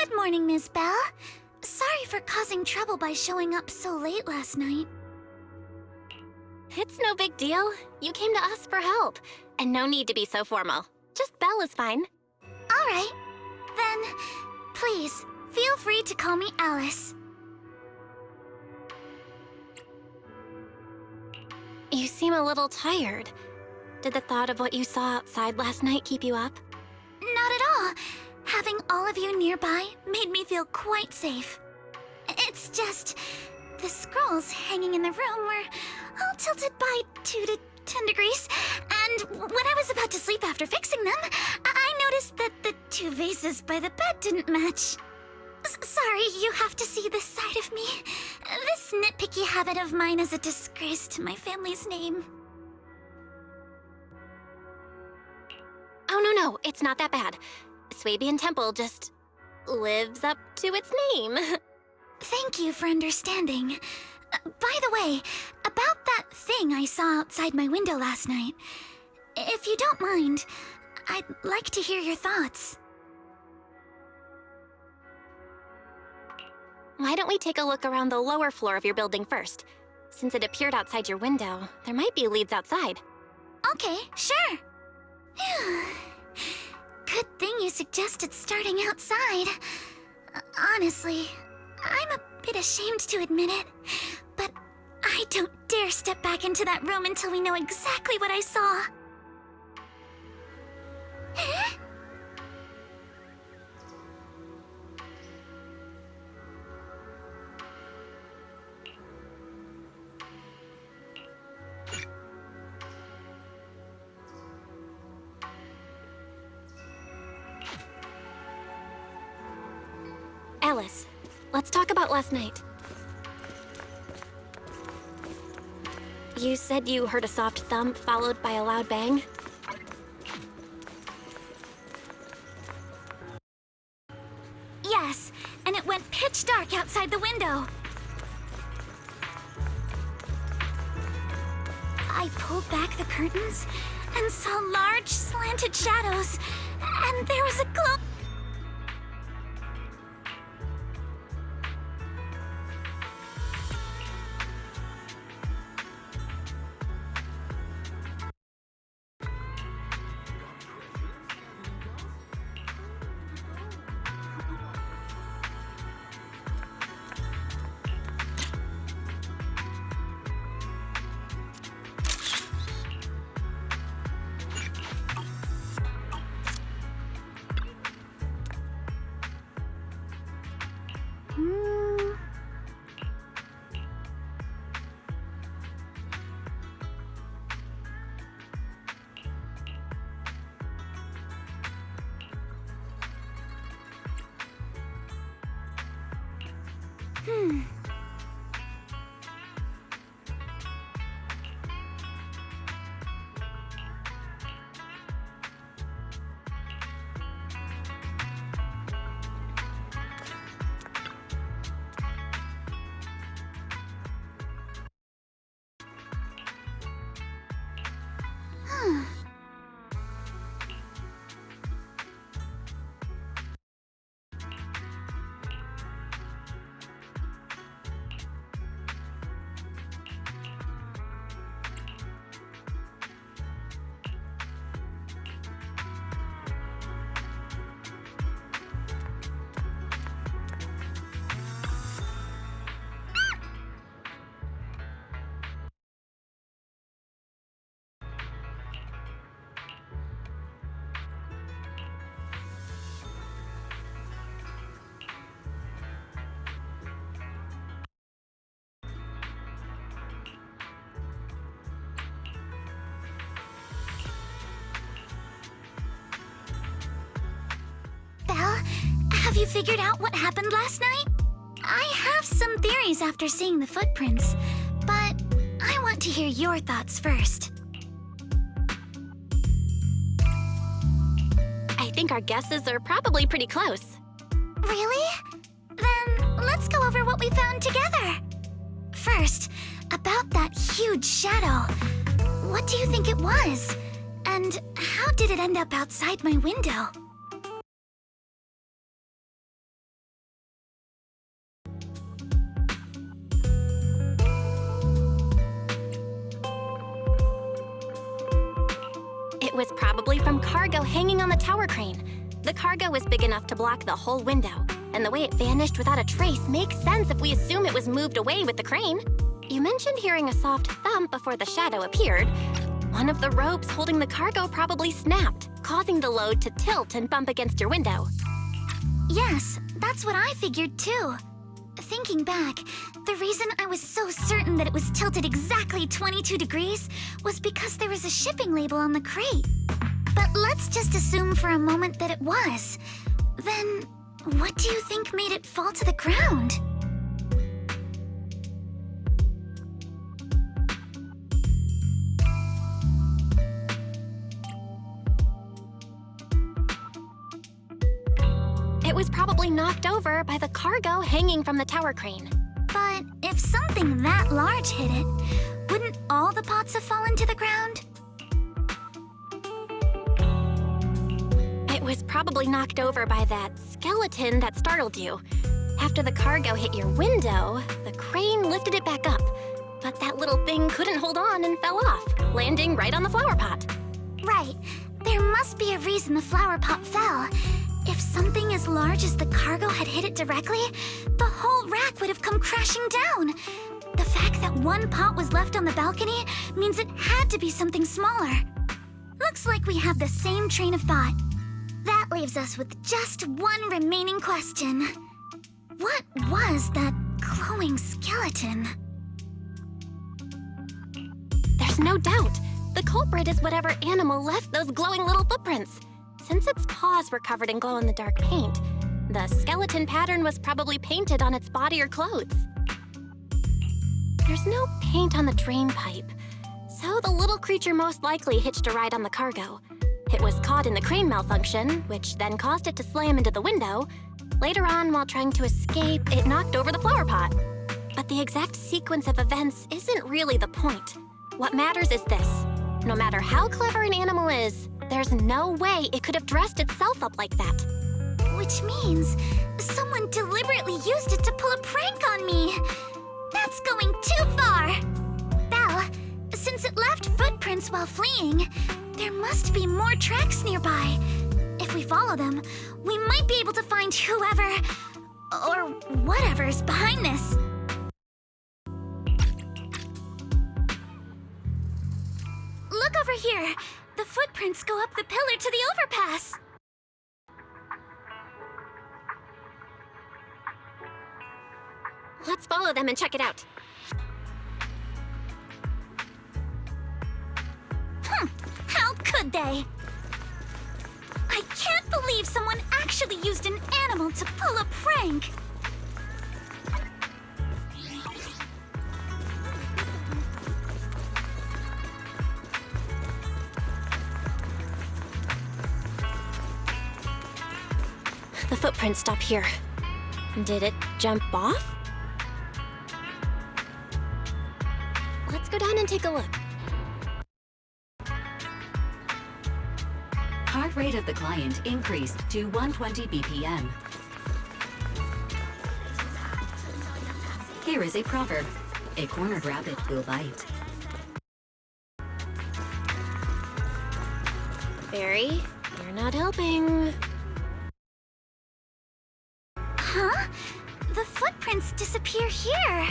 Good morning, Miss Belle. Sorry for causing trouble by showing up so late last night. It's no big deal. You came to us for help. And no need to be so formal. Just Belle is fine. All right. Then, please, feel free to call me Alice. You seem a little tired. Did the thought of what you saw outside last night keep you up? Not at all. Having all of you nearby made me feel quite safe. It's just, the scrolls hanging in the room were all tilted by 2 to 10 degrees, and when I was about to sleep after fixing them, I noticed that the 2 vases by the bed didn't match. Sorry, you have to see this side of me. This nitpicky habit of mine is a disgrace to my family's name. Oh, no, it's not that bad. Swabian Temple just lives up to its name. Thank you for understanding. By the way, about that thing I saw outside my window last night, if you don't mind, I'd like to hear your thoughts. Why don't we take a look around the lower floor of your building first? Since it appeared outside your window, there might be leads outside. Okay, sure. Good thing you suggested starting outside. Honestly, I'm a bit ashamed to admit it, but I don't dare step back into that room until we know exactly what I saw. Alice, let's talk about last night. You said you heard a soft thump followed by a loud bang? Yes, and it went pitch dark outside the window. I pulled back the curtains and saw large slanted shadows, and there was a glow. Belle, have you figured out what happened last night? I have some theories after seeing the footprints, but I want to hear your thoughts first. I think our guesses are probably pretty close. Really? Then let's go over what we found together. First, about that huge shadow. What do you think it was? And how did it end up outside my window? was probably from cargo hanging on the tower crane. The cargo was big enough to block the whole window, and the way it vanished without a trace makes sense if we assume it was moved away with the crane. You mentioned hearing a soft thump before the shadow appeared. One of the ropes holding the cargo probably snapped, causing the load to tilt and bump against your window. Yes, that's what I figured too. Thinking back, the reason I was so certain that it was tilted exactly 22 degrees was because there was a shipping label on the crate. But let's just assume for a moment that it was. Then, what do you think made it fall to the ground? It was probably knocked over by the cargo hanging from the tower crane. But if something that large hit it, wouldn't all the pots have fallen to the ground? It was probably knocked over by that skeleton that startled you. After the cargo hit your window, the crane lifted it back up. But that little thing couldn't hold on and fell off, landing right on the flower pot. Right. There must be a reason the flower pot fell. If something as large as the cargo had hit it directly, the whole rack would have come crashing down. The fact that one pot was left on the balcony means it had to be something smaller. Looks like we have the same train of thought. That leaves us with just one remaining question. What was that glowing skeleton? There's no doubt. The culprit is whatever animal left those glowing little footprints. Since its paws were covered in glow-in-the-dark paint, the skeleton pattern was probably painted on its body or clothes. There's no paint on the drain pipe, so the little creature most likely hitched a ride on the cargo. It was caught in the crane malfunction, which then caused it to slam into the window. Later on, while trying to escape, it knocked over the flower pot. But the exact sequence of events isn't really the point. What matters is this. No matter how clever an animal is, there's no way it could have dressed itself up like that. Which means someone deliberately used it to pull a prank on me. That's going too far. Belle, since it left footprints while fleeing, there must be more tracks nearby. If we follow them, we might be able to find whoever or whatever's behind this. Look over here. The footprints go up the pillar to the overpass. Let's follow them and check it out. How could they? I can't believe someone actually used an animal to pull a prank. The footprints stop here. Did it jump off? Let's go down and take a look. Heart rate of the client increased to 120 BPM. Here is a proverb. A cornered rabbit will bite. Barry, you're not helping. Huh? The footprints disappear here.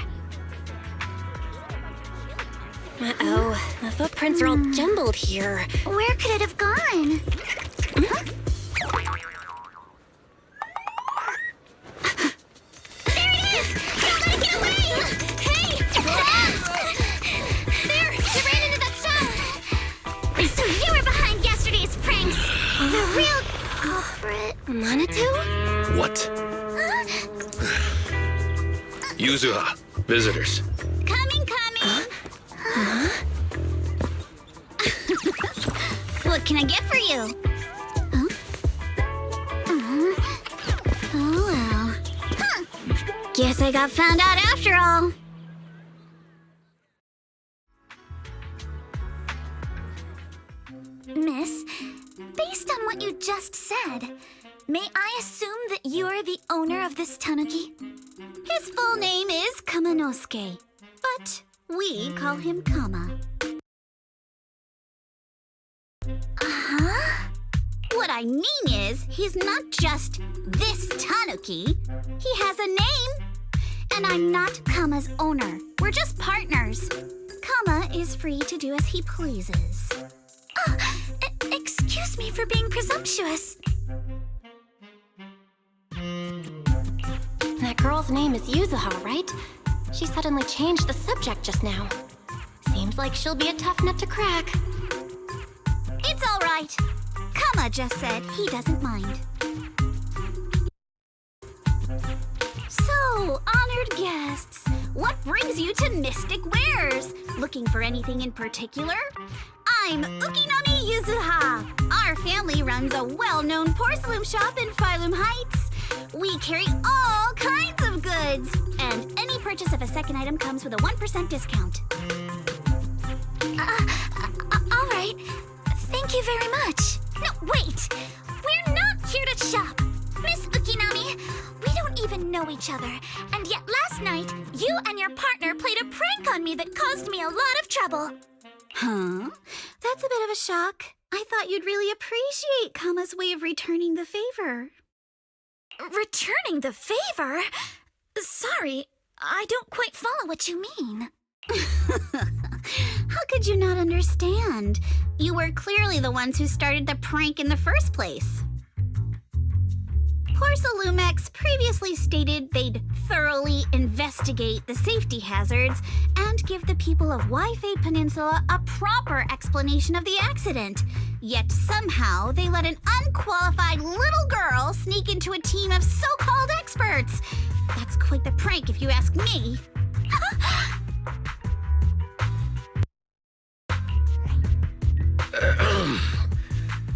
Uh-oh, the footprints are all jumbled here. Where could it have gone? Huh? There it is! Don't let it get away! Hey! There! You ran into that shell! So you were behind yesterday's pranks! The real culprit. Manitou? What? Yuzuha, visitors. Coming! What can I get for you? Oh well. Huh. Guess I got found out after all. Miss, based on what you just said, may I assume that you are the owner of this tanuki? His full name is Kamanosuke, but we call him Kama. I mean is, he's not just this Tanuki. He has a name. And I'm not Kama's owner. We're just partners. Kama is free to do as he pleases. Excuse me for being presumptuous. That girl's name is Yuzuha, right? She suddenly changed the subject just now. Seems like she'll be a tough nut to crack. It's all right. Kama just said he doesn't mind. So, honored guests, what brings you to Mystic Wares? Looking for anything in particular? I'm Ukinami Yuzuha. Our family runs a well-known porcelain shop in Phylum Heights. We carry all kinds of goods, and any purchase of a second item comes with a 1% discount. All right. Thank you very much. No, wait! We're not here to shop! Miss Ukinami, we don't even know each other, and yet last night, you and your partner played a prank on me that caused me a lot of trouble. Huh? That's a bit of a shock. I thought you'd really appreciate Kama's way of returning the favor. Returning the favor? Sorry, I don't quite follow what you mean. How could you not understand? You were clearly the ones who started the prank in the first place. Porcelumex previously stated they'd thoroughly investigate the safety hazards and give the people of Waifei Peninsula a proper explanation of the accident. Yet somehow they let an unqualified little girl sneak into a team of so-called experts. That's quite the prank if you ask me.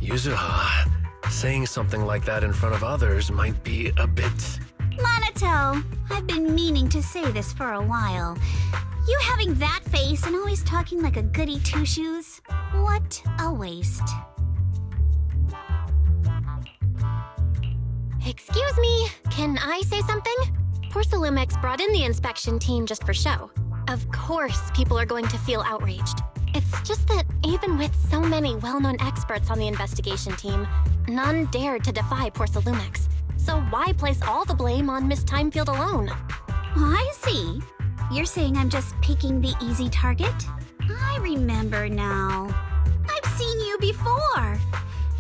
Yuzuha, saying something like that in front of others might be a bit... Monato, I've been meaning to say this for a while. You having that face and always talking like a goody two-shoes? What a waste. Excuse me, can I say something? Porcelumex brought in the inspection team just for show. Of course people are going to feel outraged. It's just that even with so many well-known experts on the investigation team, none dared to defy Porcelumex. So why place all the blame on Miss Timefield alone? I see. You're saying I'm just picking the easy target? I remember now. I've seen you before.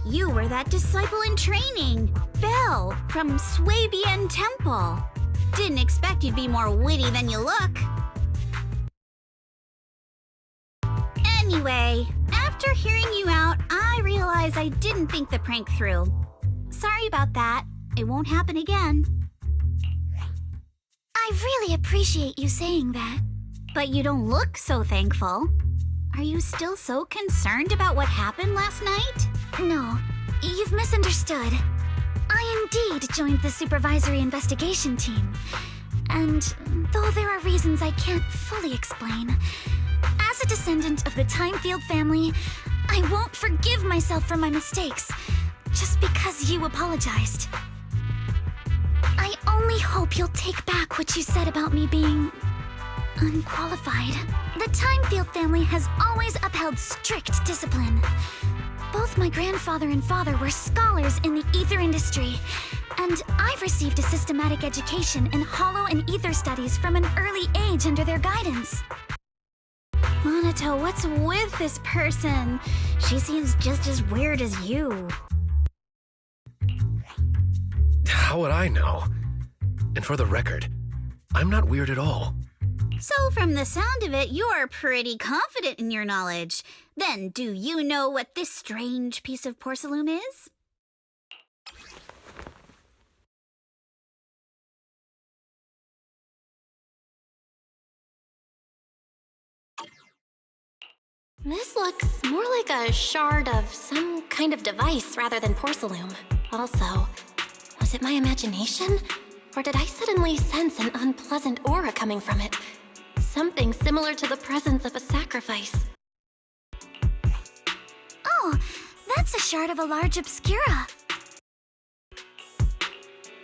You were that disciple in training, Belle, from Swabian Temple. Didn't expect you'd be more witty than you look. Anyway, after hearing you out, I realized I didn't think the prank through. Sorry about that. It won't happen again. I really appreciate you saying that. But you don't look so thankful. Are you still so concerned about what happened last night? No, you've misunderstood. I indeed joined the supervisory investigation team. And though there are reasons I can't fully explain, as a descendant of the Timefield family, I won't forgive myself for my mistakes, just because you apologized. I only hope you'll take back what you said about me being unqualified. The Timefield family has always upheld strict discipline. Both my grandfather and father were scholars in the ether industry, and I've received a systematic education in hollow and ether studies from an early age under their guidance. Monato, what's with this person? She seems just as weird as you. How would I know? And for the record, I'm not weird at all. So from the sound of it, you're pretty confident in your knowledge. Then do you know what this strange piece of porcelain is? This looks more like a shard of some kind of device rather than porcelain. Also, was it my imagination? Or did I suddenly sense an unpleasant aura coming from it? Something similar to the presence of a sacrifice. Oh, that's a shard of a large obscura.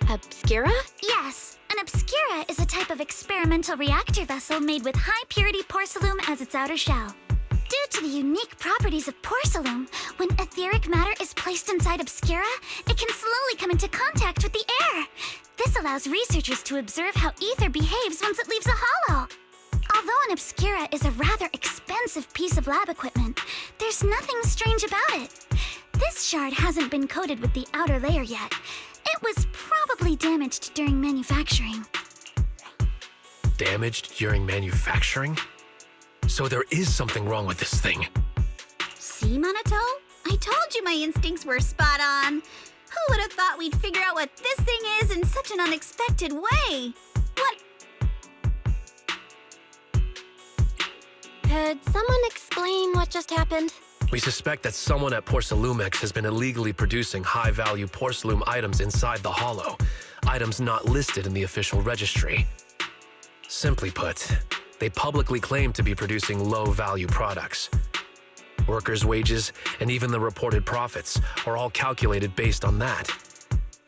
Obscura? Yes, an obscura is a type of experimental reactor vessel made with high-purity porcelain as its outer shell. Due to the unique properties of porcelain, when etheric matter is placed inside Obscura, it can slowly come into contact with the air. This allows researchers to observe how ether behaves once it leaves a hollow. Although an Obscura is a rather expensive piece of lab equipment, there's nothing strange about it. This shard hasn't been coated with the outer layer yet. It was probably damaged during manufacturing. Damaged during manufacturing? So there is something wrong with this thing. See, Minato? I told you my instincts were spot on. Who would have thought we'd figure out what this thing is in such an unexpected way? What? Could someone explain what just happened? We suspect that someone at Porcelumex has been illegally producing high-value porcelain items inside the hollow, items not listed in the official registry. Simply put, they publicly claim to be producing low-value products. Workers' wages and even the reported profits are all calculated based on that.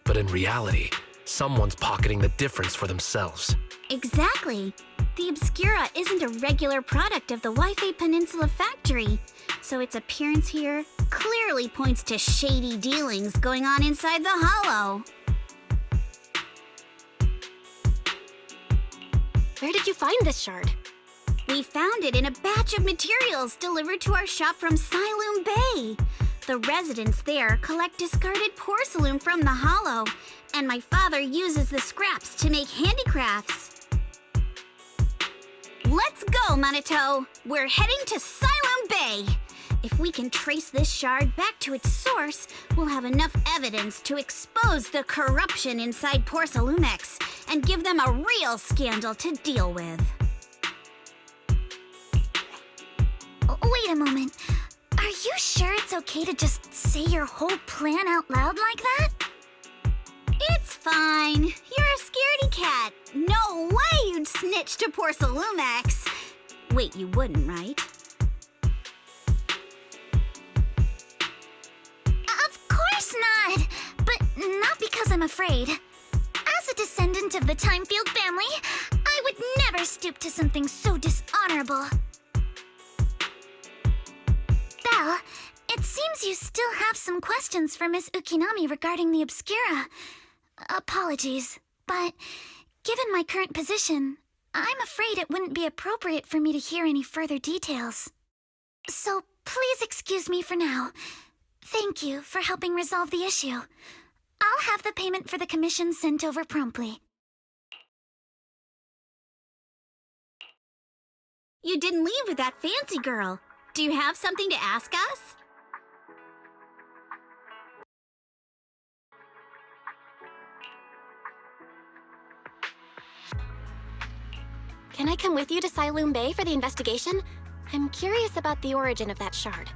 But in reality, someone's pocketing the difference for themselves. Exactly. The Obscura isn't a regular product of the Waifei Peninsula factory, so its appearance here clearly points to shady dealings going on inside the hollow. Where did you find this shard? We found it in a batch of materials delivered to our shop from Siloom Bay. The residents there collect discarded porcelain from the hollow, and my father uses the scraps to make handicrafts. Let's go, Minato! We're heading to Siloom Bay! If we can trace this shard back to its source, we'll have enough evidence to expose the corruption inside Porcelumex and give them a real scandal to deal with. Wait a moment. Are you sure it's okay to just say your whole plan out loud like that? It's fine. You're a scaredy cat. No way you'd snitch to Porcelumex. Wait, you wouldn't, right? Of course not! But not because I'm afraid. As a descendant of the Timefield family, I would never stoop to something so dishonorable. Belle, it seems you still have some questions for Miss Ukinami regarding the Obscura. Apologies, but given my current position, I'm afraid it wouldn't be appropriate for me to hear any further details. So please excuse me for now. Thank you for helping resolve the issue. I'll have the payment for the commission sent over promptly. You didn't leave with that fancy girl. Do you have something to ask us? Can I come with you to Siloom Bay for the investigation? I'm curious about the origin of that shard.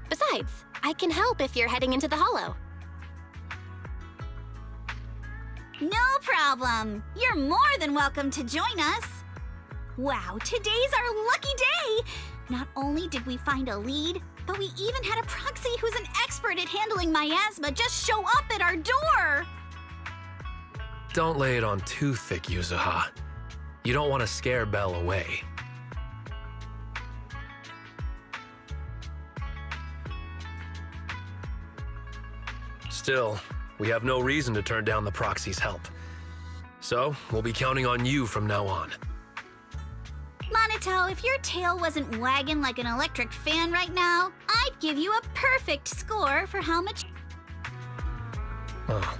Besides, I can help if you're heading into the hollow. No problem. You're more than welcome to join us. Wow, today's our lucky day. Not only did we find a lead, but we even had a proxy who's an expert at handling miasma just show up at our door. Don't lay it on too thick, Yuzuha. You don't want to scare Belle away. Still, we have no reason to turn down the proxy's help. So, we'll be counting on you from now on. Minato, if your tail wasn't wagging like an electric fan right now, I'd give you a perfect score for how much... Oh.